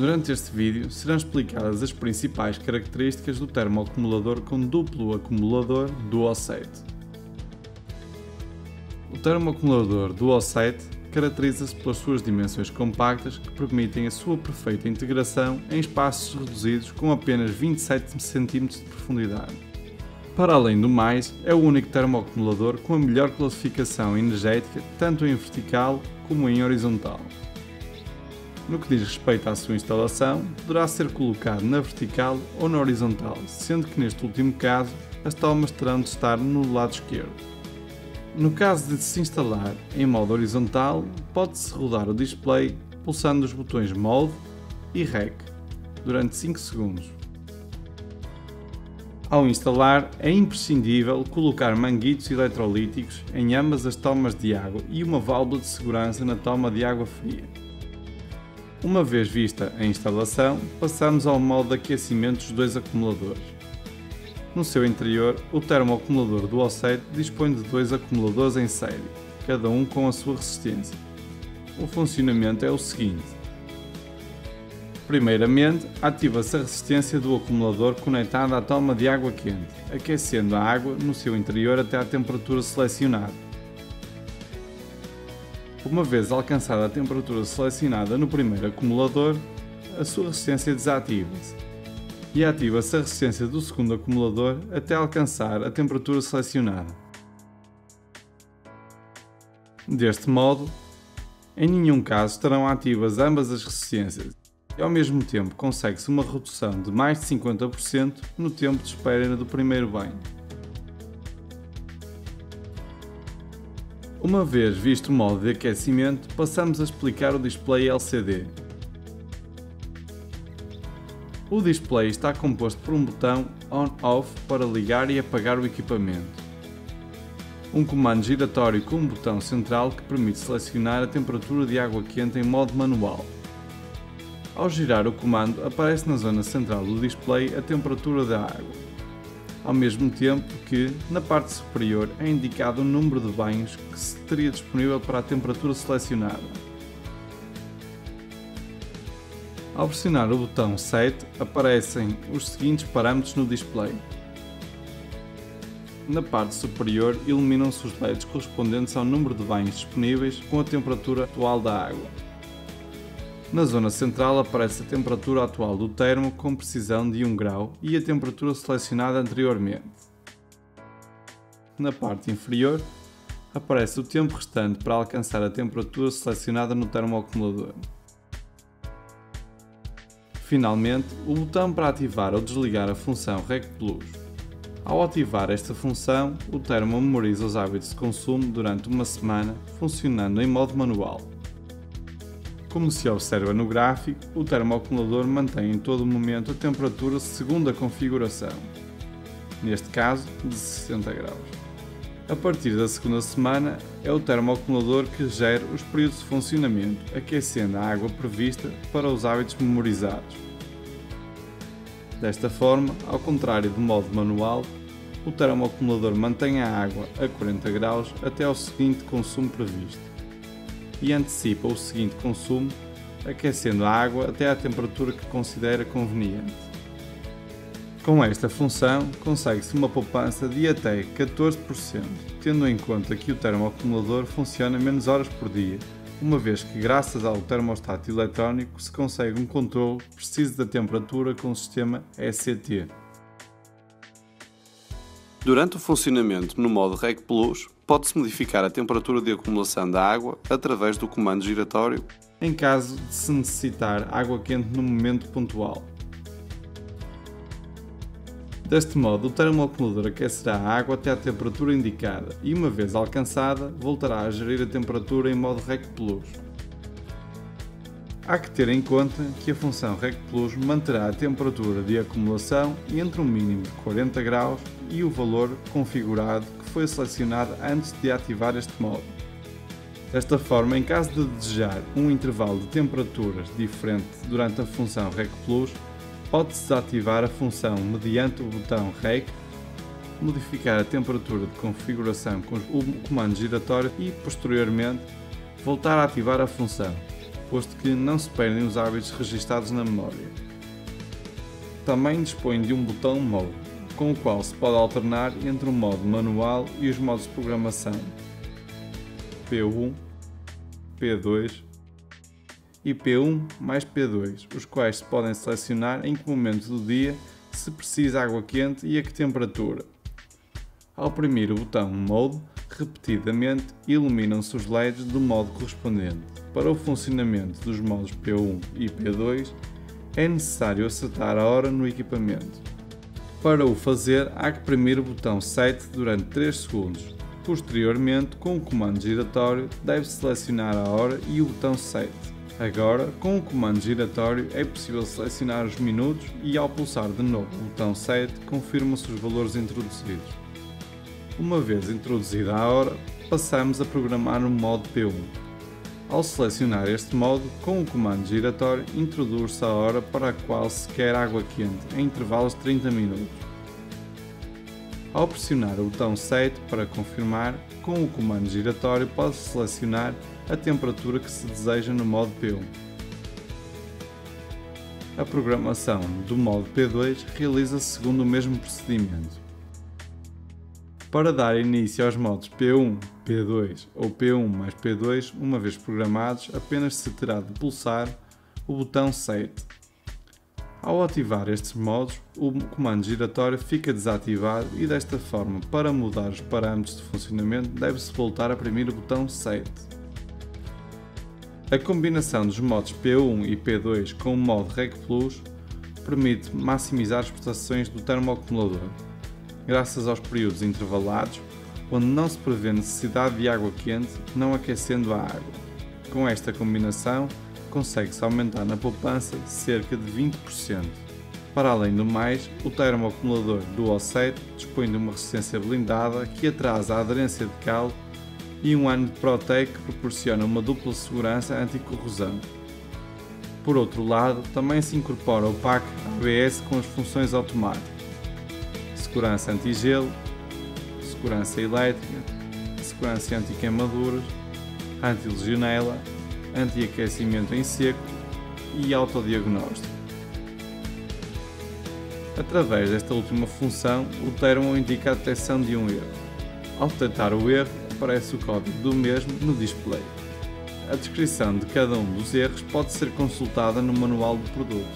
Durante este vídeo serão explicadas as principais características do termoacumulador com duplo acumulador Duo-State. O termoacumulador Duo-State caracteriza-se pelas suas dimensões compactas que permitem a sua perfeita integração em espaços reduzidos com apenas 27 cm de profundidade. Para além do mais, é o único termoacumulador com a melhor classificação energética tanto em vertical como em horizontal. No que diz respeito à sua instalação, poderá ser colocado na vertical ou na horizontal, sendo que neste último caso as tomas terão de estar no lado esquerdo. No caso de se instalar em modo horizontal, pode-se rodar o display pulsando os botões Mode e Rec durante 5 segundos. Ao instalar, é imprescindível colocar manguitos eletrolíticos em ambas as tomas de água e uma válvula de segurança na toma de água fria. Uma vez vista a instalação, passamos ao modo de aquecimento dos dois acumuladores. No seu interior, o termoacumulador Duo-State dispõe de dois acumuladores em série, cada um com a sua resistência. O funcionamento é o seguinte. Primeiramente, ativa-se a resistência do acumulador conectado à toma de água quente, aquecendo a água no seu interior até à temperatura selecionada. Uma vez alcançada a temperatura selecionada no primeiro acumulador, a sua resistência desativa-se e ativa-se a resistência do segundo acumulador até alcançar a temperatura selecionada. Deste modo, em nenhum caso estarão ativas ambas as resistências e ao mesmo tempo consegue-se uma redução de mais de 50% no tempo de espera do primeiro banho. Uma vez visto o modo de aquecimento, passamos a explicar o display LCD. O display está composto por um botão On/Off para ligar e apagar o equipamento. Um comando giratório com um botão central que permite selecionar a temperatura de água quente em modo manual. Ao girar o comando, aparece na zona central do display a temperatura da água, ao mesmo tempo que, na parte superior, é indicado o número de banhos que se teria disponível para a temperatura selecionada. Ao pressionar o botão Set, aparecem os seguintes parâmetros no display. Na parte superior, iluminam-se os LEDs correspondentes ao número de banhos disponíveis com a temperatura atual da água. Na zona central aparece a temperatura atual do termo com precisão de 1 grau e a temperatura selecionada anteriormente. Na parte inferior, aparece o tempo restante para alcançar a temperatura selecionada no termoacumulador. Finalmente, o botão para ativar ou desligar a função Rec+. Ao ativar esta função, o termo memoriza os hábitos de consumo durante uma semana, funcionando em modo manual. Como se observa no gráfico, o termoacumulador mantém em todo momento a temperatura segundo a configuração, neste caso de 60 graus. A partir da segunda semana, é o termoacumulador que gera os períodos de funcionamento, aquecendo a água prevista para os hábitos memorizados. Desta forma, ao contrário do modo manual, o termoacumulador mantém a água a 40 graus até ao seguinte consumo previsto e antecipa o seguinte consumo, aquecendo a água até à temperatura que considera conveniente. Com esta função, consegue-se uma poupança de até 14%, tendo em conta que o termoacumulador funciona menos horas por dia, uma vez que, graças ao termostato eletrónico, se consegue um controle preciso da temperatura com o sistema ECT. Durante o funcionamento no modo Rec+, pode-se modificar a temperatura de acumulação da água através do comando giratório em caso de se necessitar água quente no momento pontual. Deste modo, o termoacumulador aquecerá a água até à temperatura indicada e, uma vez alcançada, voltará a gerir a temperatura em modo Rec+. Há que ter em conta que a função Rec+ manterá a temperatura de acumulação entre um mínimo de 40 graus e o valor configurado que foi selecionado antes de ativar este modo. Desta forma, em caso de desejar um intervalo de temperaturas diferente durante a função Rec+, pode-se desativar a função mediante o botão Rec, modificar a temperatura de configuração com o comando giratório e, posteriormente, voltar a ativar a função. posto que não se perdem os hábitos registados na memória. Também dispõe de um botão Mode, com o qual se pode alternar entre o modo manual e os modos de programação P1, P2 e P1 mais P2, os quais se podem selecionar em que momento do dia se precisa água quente e a que temperatura. Ao oprimir o botão Mode, repetidamente iluminam-se os LEDs do modo correspondente. Para o funcionamento dos modos P1 e P2, é necessário acertar a hora no equipamento. Para o fazer, há que oprimir o botão Set durante 3 segundos. Posteriormente, com o comando giratório, deve-se selecionar a hora e o botão Set. Agora, com o comando giratório, é possível selecionar os minutos e, ao pulsar de novo o botão Set, confirmam-se os valores introduzidos. Uma vez introduzida a hora, passamos a programar no modo P1. Ao selecionar este modo, com o comando giratório, introduz-se a hora para a qual se quer água quente, em intervalos de 30 minutos. Ao pressionar o botão Set para confirmar, com o comando giratório pode-se selecionar a temperatura que se deseja no modo P1. A programação do modo P2 realiza-se segundo o mesmo procedimento. Para dar início aos modos P1, P2 ou P1 mais P2, uma vez programados, apenas se terá de pulsar o botão Set. Ao ativar estes modos, o comando giratório fica desativado e desta forma, para mudar os parâmetros de funcionamento, deve-se voltar a oprimir o botão Set. A combinação dos modos P1 e P2 com o modo Reg Plus permite maximizar as prestações do termoacumulador, graças aos períodos intervalados, onde não se prevê necessidade de água quente, não aquecendo a água. Com esta combinação, consegue-se aumentar na poupança cerca de 20%. Para além do mais, o termoacumulador Duo-Set dispõe de uma resistência blindada que atrasa a aderência de cal e um ano de Protec que proporciona uma dupla segurança anti-corrosão. Por outro lado, também se incorpora o pack ABS com as funções automáticas: segurança anti-gelo, segurança elétrica, segurança anti-queimaduras, anti-legionela, anti-aquecimento em seco e autodiagnóstico. Através desta última função, o termo indica a detecção de um erro. Ao detectar o erro, aparece o código do mesmo no display. A descrição de cada um dos erros pode ser consultada no manual do produto.